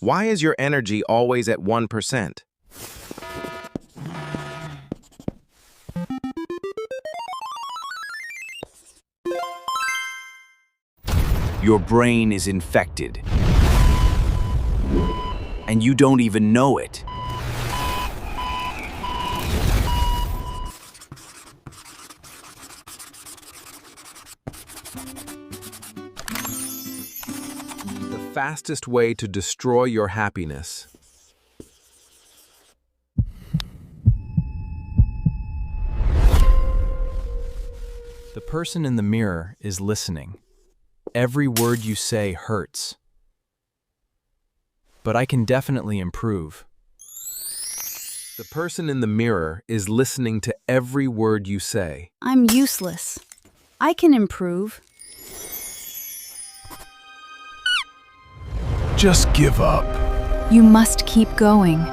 Why is your energy always at 1%? Your brain is infected, and you don't even know it. The fastest way to destroy your happiness. The person in the mirror is listening. Every word you say hurts. But I can definitely improve. The person in the mirror is listening to every word you say. I'm useless. I can improve. Just give up. You must keep going.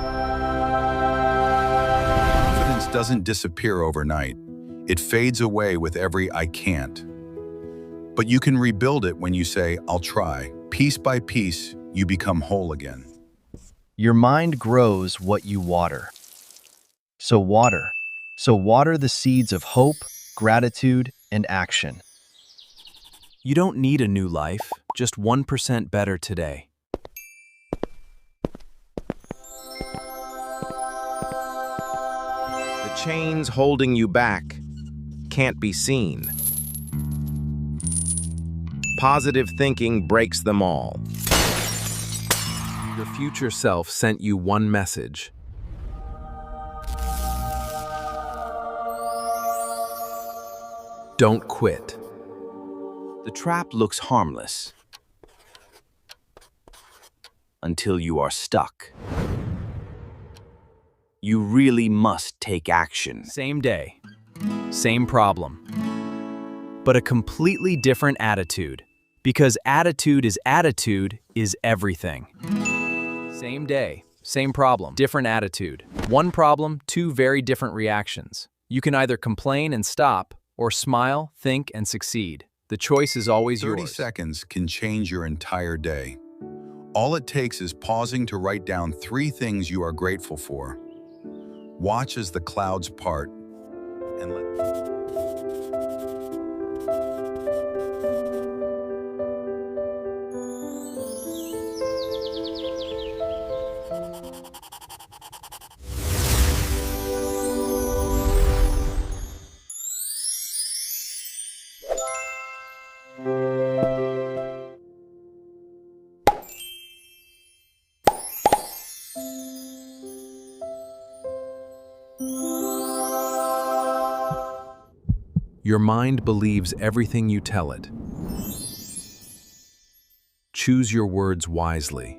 Confidence doesn't disappear overnight. It fades away with every "I can't." But you can rebuild it when you say, "I'll try." Piece by piece, you become whole again. Your mind grows what you water. So water the seeds of hope, gratitude, and action. You don't need a new life, just 1% better today. The chains holding you back can't be seen. Positive thinking breaks them all. Your future self sent you one message. Don't quit. The trap looks harmless until you are stuck. You really must take action. Same day, same problem, but a completely different attitude. Because attitude is everything. Same day, same problem, different attitude. One problem, two very different reactions. You can either complain and stop, or smile, think, and succeed. The choice is always 30 yours. seconds can change your entire day. All it takes is pausing to write down 3 things you are grateful for. Watch as the clouds part and let Your mind believes everything you tell it. Choose your words wisely.